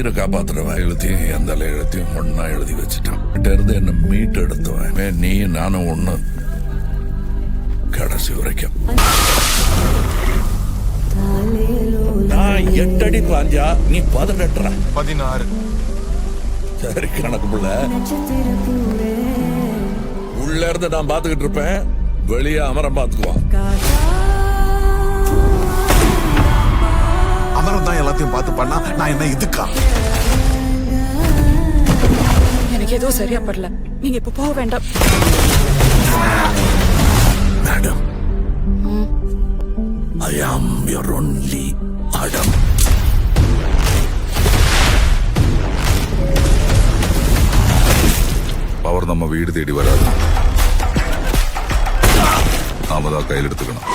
உயிரை காப்பாத்துறவன் எழுத்தையும் எந்த எழுத்தையும் ஒன்னா எழுதி வச்சுட்டான். இருந்து என்ன மீட்டு எடுத்தவன் நீ நானும் ஒண்ணு கடைசி வரைக்கும். நான் 8 அடி பாஞ்சா நீ 18. 16. சரி கணக்கு புள்ள. உள்ள இருந்து நான் பாத்துக்கிட்டு இருப்பேன், வெளியே அமரம் பாத்துக்குவான். அமரம் தான் எல்லாத்தையும் பார்த்து பண்ணா நான் என்ன இதுக்கா? எனக்கு எதுவும் சரியா படல, நீங்க இப்ப போக வேண்டாம். Madam, I am your only Adam. Power நம்ம வீடு தேடி வராது, நாம தான் கையில் எடுத்துக்கணும்.